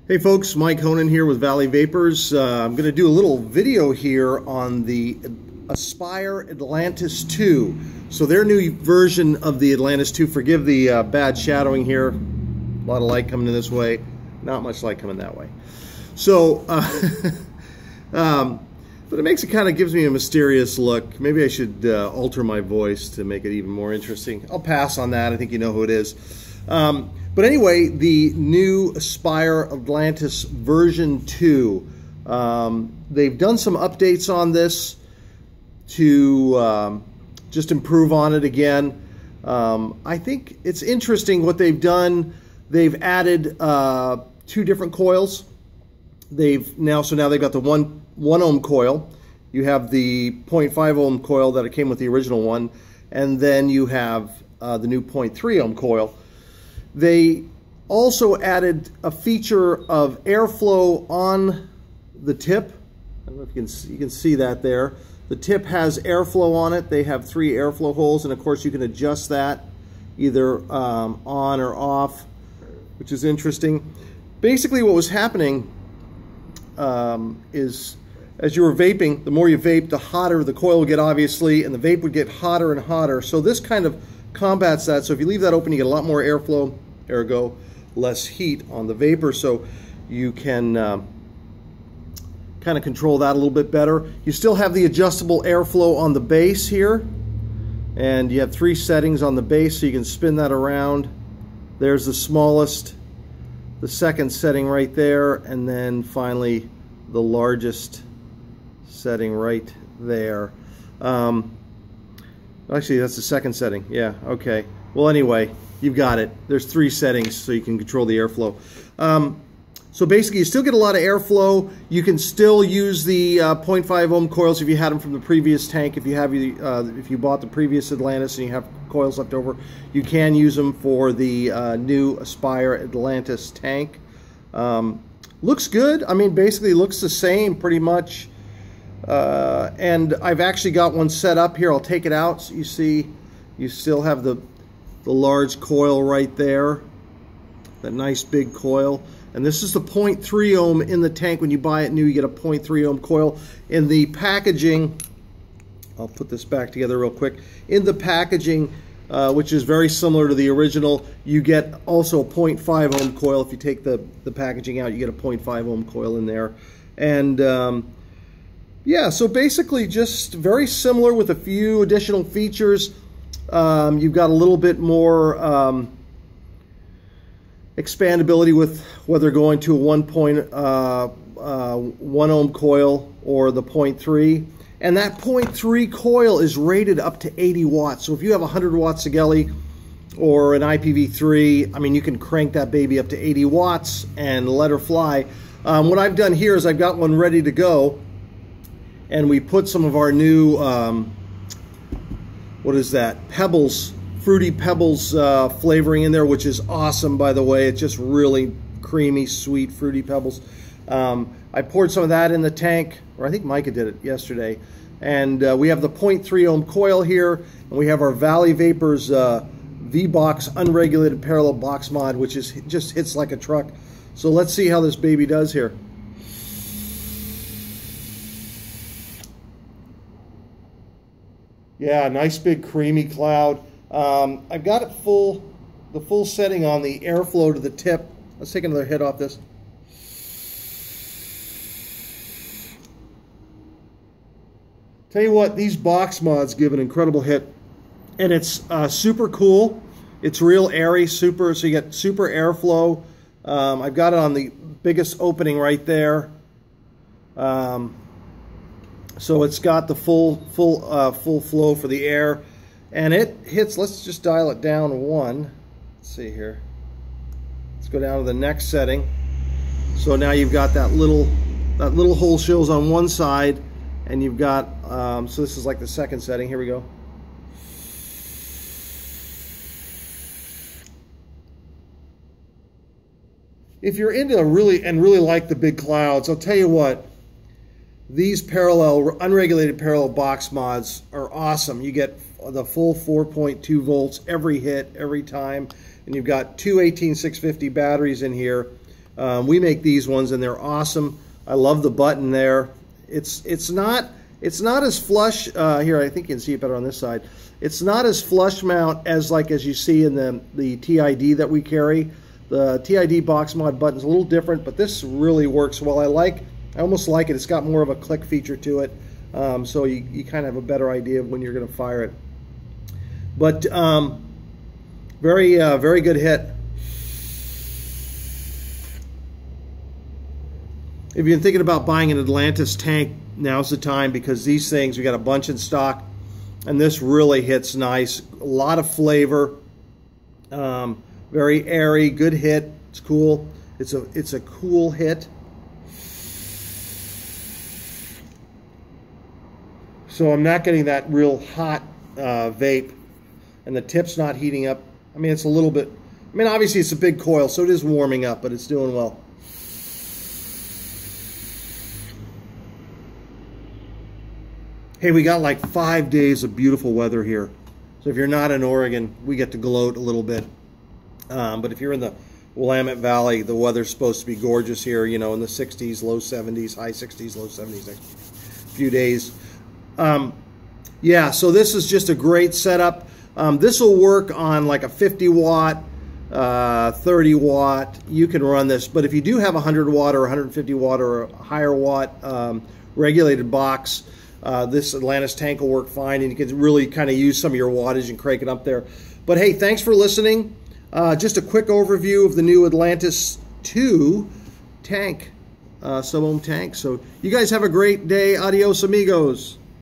Hey folks, Mike Honan here with Valley Vapors. I'm going to do a little video here on the Aspire Atlantis 2. So their new version of the Atlantis 2. Forgive the bad shadowing here. A lot of light coming in this way. Not much light coming that way. So, but it makes it kind of gives me a mysterious look. Maybe I should alter my voice to make it even more interesting. I'll pass on that. I think you know who it is. But anyway, the new Aspire Atlantis version 2. They've done some updates on this to just improve on it again. I think it's interesting what they've done. They've added 2 different coils. So now they've got the 1 ohm coil. You have the 0.5 ohm coil that came with the original one, and then you have the new 0.3 ohm coil. They also added a feature of airflow on the tip. I don't know if you can see that there. The tip has airflow on it. They have 3 airflow holes, and of course you can adjust that either on or off, which is interesting. Basically what was happening is as you were vaping, the more you vape, the hotter the coil would get, obviously, and the vape would get hotter and hotter. So this kind of combats that. So if you leave that open, you get a lot more airflow, ergo less heat on the vapor, so you can kind of control that a little bit better. You still have the adjustable airflow on the base here, and you have 3 settings on the base, so you can spin that around. There's the smallest, the second setting right there, and then finally the largest setting right there. Actually, that's the second setting. Yeah, okay. Well, anyway, you've got it. There's 3 settings so you can control the airflow. So basically, you still get a lot of airflow. You can still use the 0.5 ohm coils if you had them from the previous tank. If you bought the previous Atlantis and you have coils left over, you can use them for the new Aspire Atlantis tank. Looks good. I mean, basically looks the same pretty much. And I've actually got one set up here. I'll take it out so you see you still have the large coil right there, that nice big coil. And this is the 0.3 ohm in the tank. When you buy it new, you get a 0.3 ohm coil. In the packaging, I'll put this back together real quick. In the packaging, which is very similar to the original, you get also a 0.5 ohm coil. If you take the packaging out, you get a 0.5 ohm coil in there. And yeah, so basically just very similar with a few additional features. You've got a little bit more expandability with whether going to a 1 ohm coil or the 0.3. And that 0.3 coil is rated up to 80 watts. So if you have 100 watts Sigelei or an IPv3, I mean, you can crank that baby up to 80 watts and let her fly. What I've done here is I've got one ready to go, and we put some of our new what is that? Pebbles, Fruity Pebbles flavoring in there, which is awesome, by the way. It's just really creamy, sweet Fruity Pebbles. I poured some of that in the tank, or I think Micah did it yesterday. And we have the 0.3 ohm coil here, and we have our Valley Vapors V-Box unregulated parallel box mod, which is just hits like a truck. So let's see how this baby does here. Yeah, nice big creamy cloud. I've got it the full setting on the airflow to the tip. Let's take another hit off this. Tell you what, these box mods give an incredible hit, and it's super cool. It's real airy, so you get super airflow. I've got it on the biggest opening right there. So it's got the full flow for the air, and it hits. Let's just dial it down 1. Let's see here. Let's go down to the next setting. So now you've got that little hole shows on one side, and you've got so this is like the second setting. Here we go. If you're into really like the big clouds, I'll tell you what. These unregulated parallel box mods are awesome. You get the full 4.2 volts every hit, every time. And you've got 2 18650 batteries in here. We make these ones, and they're awesome. I love the button there. It's not as flush here. I think you can see it better on this side. It's not as flush mount as you see in the TID that we carry. The TID box mod button's a little different, but this really works well. I almost like it. It's got more of a click feature to it, so you kind of have a better idea of when you're going to fire it. But very good hit. If you're thinking about buying an Atlantis tank, now's the time, because these things, we got a bunch in stock, and this really hits nice. A lot of flavor, very airy, good hit. It's cool. It's a cool hit. So I'm not getting that real hot vape, and the tip's not heating up. I mean, it's a little bit. I mean, obviously it's a big coil, so it is warming up, but it's doing well. Hey, we got like 5 days of beautiful weather here. So if you're not in Oregon, we get to gloat a little bit. But if you're in the Willamette Valley, the weather's supposed to be gorgeous here, you know, in the 60s, low 70s, high 60s, low 70s next few days. Yeah, so this is just a great setup. This will work on like a 50 watt, 30 watt. You can run this, but if you do have a 100 watt or 150 watt or a higher watt regulated box, this Atlantis tank will work fine, and you can really kind of use some of your wattage and crank it up there. But hey, thanks for listening. Just a quick overview of the new Atlantis 2 tank, sub-ohm tank. So you guys have a great day. Adios, amigos.